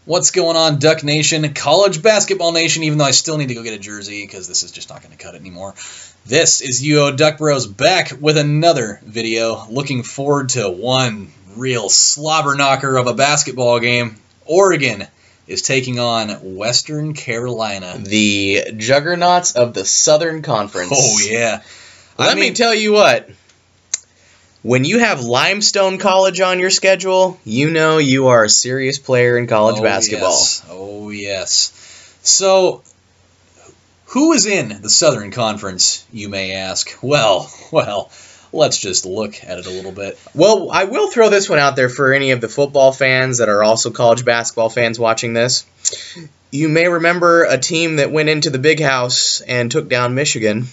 What's going on, Duck Nation, College Basketball Nation, even though I still need to go get a jersey because this is just not going to cut it anymore. This is UODuckBros back with another video. Looking forward to one real slobber knocker of a basketball game. Oregon is taking on Western Carolina. The juggernauts of the Southern Conference. Oh, yeah. Let me tell you what. When you have Limestone College on your schedule, you know you are a serious player in college basketball. Yes. Oh, yes. So, who is in the Southern Conference, you may ask? Well, let's just look at it a little bit. Well, I will throw this one out there for any of the football fans that are also college basketball fans watching this. You may remember a team that went into the Big House and took down Michigan,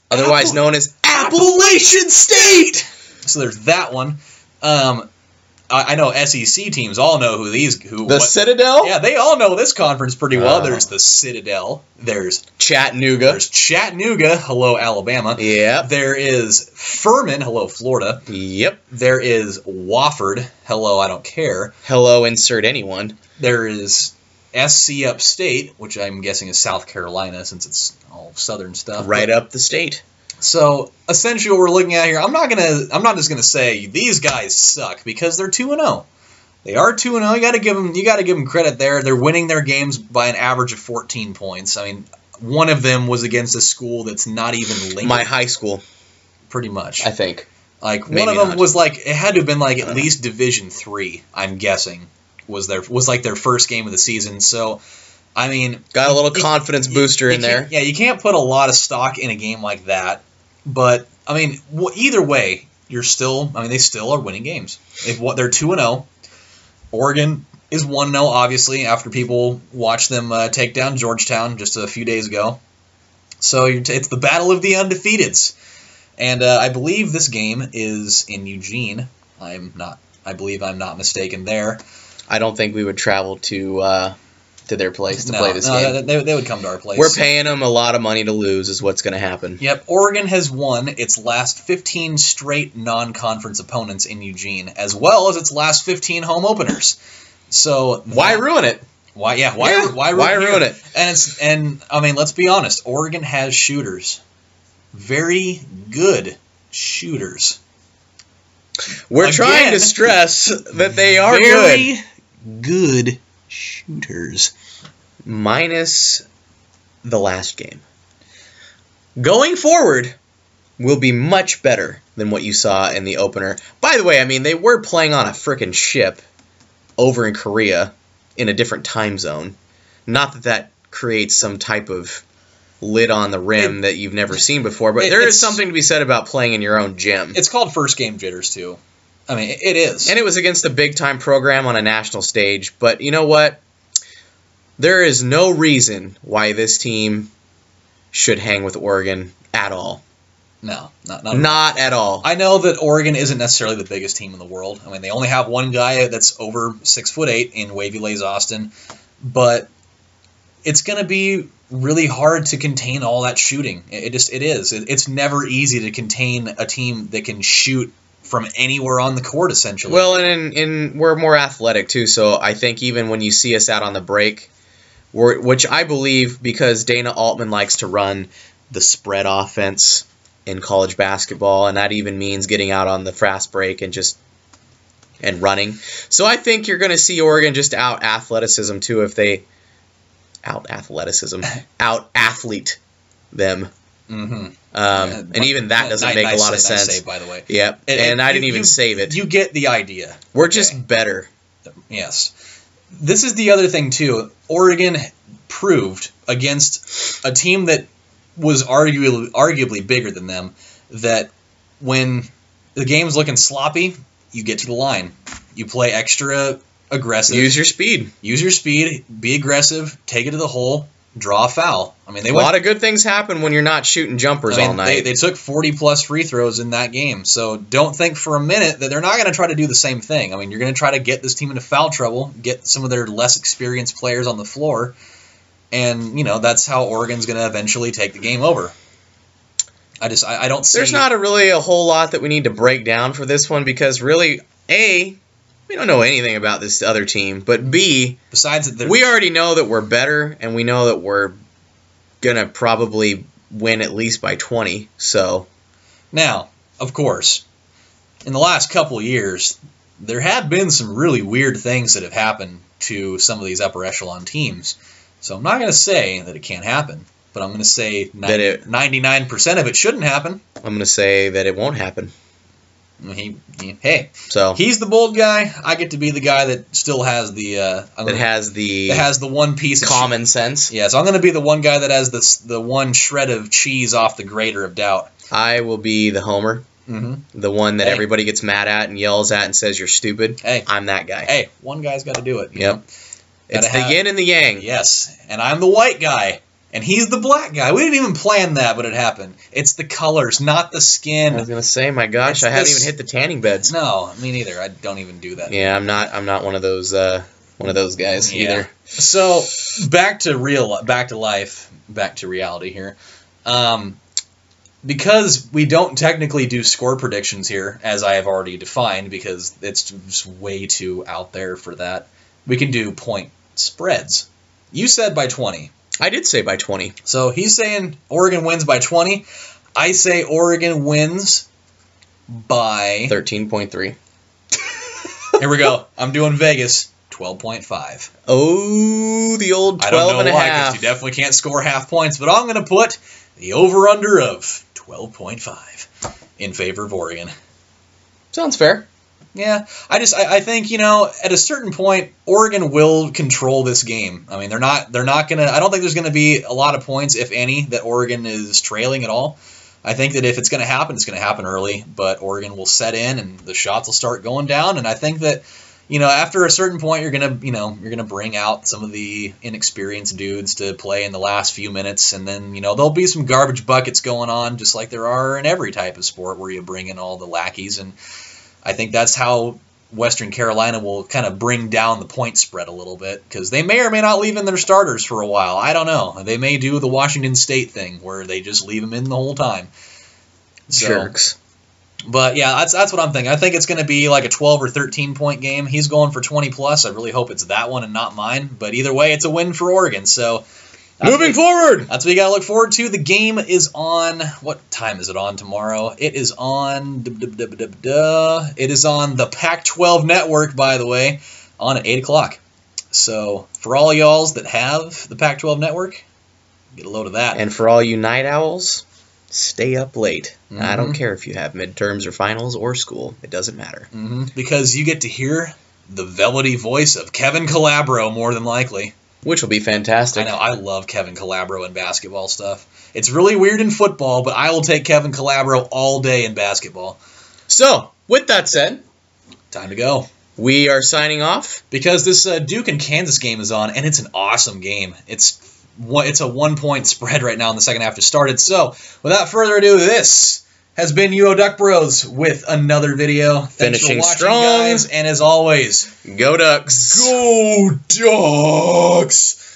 otherwise known as Appalachian State! So there's that one. I know SEC teams all know The Citadel? Yeah, they all know this conference pretty well. There's the Citadel. There's Chattanooga. There's Chattanooga. Hello, Alabama. Yep. There is Furman. Hello, Florida. Yep. There is Wofford. Hello, I don't care. Hello, insert anyone. There is SC Upstate, which I'm guessing is South Carolina since it's all southern stuff. Right up the state. So essentially, what we're looking at here, I'm not just gonna say these guys suck because they're 2-0. They are 2-0. You got to give them credit there. They're winning their games by an average of 14 points. I mean, one of them was against a school that's not even linked. My high school, pretty much. I think. Like Maybe one of them not. was like it had to have been like at least Division III. I'm guessing was like their first game of the season. So. I mean, got a little confidence booster in there. Yeah, you can't put a lot of stock in a game like that. But, I mean, either way, they still are winning games. They're 2-0. Oregon is 1-0, obviously, after people watched them take down Georgetown just a few days ago. So it's the battle of the undefeateds. And I believe this game is in Eugene. I believe I'm not mistaken there. I don't think we would travel to their place to play this game. They would come to our place. We're paying them a lot of money to lose is what's going to happen. Yep, Oregon has won its last 15 straight non-conference opponents in Eugene, as well as its last 15 home openers. So why ruin it? Why ruin it? And I mean, let's be honest. Oregon has shooters, very good shooters. We're trying to stress that they are very good shooters. Minus the last game. Going forward will be much better than what you saw in the opener. By the way, I mean, they were playing on a frickin' ship over in Korea in a different time zone. Not that that creates some type of lid on the rim that you've never seen before, but there is something to be said about playing in your own gym. It's called first game jitters, too. I mean, it is. And it was against a big-time program on a national stage. But you know what? There is no reason why this team should hang with Oregon at all. No, not at all. I know that Oregon isn't necessarily the biggest team in the world. I mean, they only have one guy that's over 6'8" in Wavy Lays Austin. But it's going to be really hard to contain all that shooting. It is. It's never easy to contain a team that can shoot from anywhere on the court, essentially. Well, and we're more athletic, too, so I think even when you see us out on the break, which I believe because Dana Altman likes to run the spread offense in college basketball, and that even means getting out on the fast break and running. So I think you're going to see Oregon just out-athleticism, too, if they out-athleticism, out-athlete them. Mm-hmm. And even that doesn't make a lot of sense. Save, by the way. Yep. And I didn't even save it. You get the idea. We're just better. Yes. This is the other thing, too. Oregon proved against a team that was arguably bigger than them that when the game's looking sloppy, you get to the line. You play extra aggressive. Use your speed. Be aggressive. Take it to the hole. Draw a foul. I mean, a lot of good things happen when you're not shooting jumpers all night. They took 40-plus free throws in that game, so don't think for a minute that they're not going to try to do the same thing. I mean, you're going to try to get this team into foul trouble, get some of their less experienced players on the floor, and, that's how Oregon's going to eventually take the game over. I don't see... There's not really a whole lot that we need to break down for this one because really, we don't know anything about this other team. But B, besides that, we already know that we're better, and we know that we're gonna probably win at least by 20. So now, of course, in the last couple of years, there have been some really weird things that have happened to some of these upper echelon teams. So I'm not going to say that it can't happen, but I'm going to say 99% of it shouldn't happen. I'm going to say that it won't happen. Hey, so he's the bold guy. I get to be the guy that still has the has the one piece of common sense. Yeah, so I'm going to be the one guy that has the one shred of cheese off the grater of doubt. I will be the homer. Mm-hmm. The one that everybody gets mad at and yells at and says you're stupid. Hey, I'm that guy. Hey, one guy's got to do it. Yep. It's the yin and the yang. Yes, and I'm the white guy, and he's the black guy. We didn't even plan that, but it happened. It's the colors, not the skin. I was gonna say, my gosh, I haven't even hit the tanning beds. No, me neither. I don't even do that. Yeah, I'm not one of those guys either. So back to life, back to reality here. Because we don't technically do score predictions here, as I have already defined, because it's just way too out there for that, we can do point spreads. You said by 20. I did say by 20. So he's saying Oregon wins by 20. I say Oregon wins by 13.3. Here we go. I'm doing Vegas. 12.5. Oh, the old 12 I don't know and a why, half. because you definitely can't score half points, but I'm going to put the over-under of 12.5 in favor of Oregon. Sounds fair. Yeah, I think, at a certain point, Oregon will control this game. I mean, they're not gonna. I don't think there's gonna be a lot of points, if any, that Oregon is trailing at all. I think that if it's gonna happen, it's gonna happen early. But Oregon will set in, and the shots will start going down. And I think that, after a certain point, you're gonna bring out some of the inexperienced dudes to play in the last few minutes, and then there'll be some garbage buckets going on, just like there are in every type of sport where you bring in all the lackeys. And I think that's how Western Carolina will kind of bring down the point spread a little bit, because they may or may not leave in their starters for a while. I don't know. They may do the Washington State thing where they just leave them in the whole time. Jerks. But yeah, that's what I'm thinking. I think it's going to be like a 12 or 13 point game. He's going for 20 plus. I really hope it's that one and not mine. But either way, it's a win for Oregon. So moving forward, that's what you got to look forward to. The game is on. What time is it on tomorrow? It is on. It is on the Pac-12 network, by the way, on at 8 o'clock. So for all y'alls that have the Pac-12 network, get a load of that. And for all you night owls, stay up late. Mm-hmm. I don't care if you have midterms or finals or school. It doesn't matter. Mm-hmm. Because you get to hear the velvety voice of Kevin Calabro, more than likely. Which will be fantastic. I know. I love Kevin Calabro in basketball stuff. It's really weird in football, but I will take Kevin Calabro all day in basketball. So, with that said, time to go. We are signing off. Because this Duke and Kansas game is on, and it's an awesome game. It's a 1-point spread right now in the second half to start it. So, without further ado, this has been UODuckBros with another video. Thanks Finishing for watching, strong, guys, and as always, go Ducks! Go Ducks!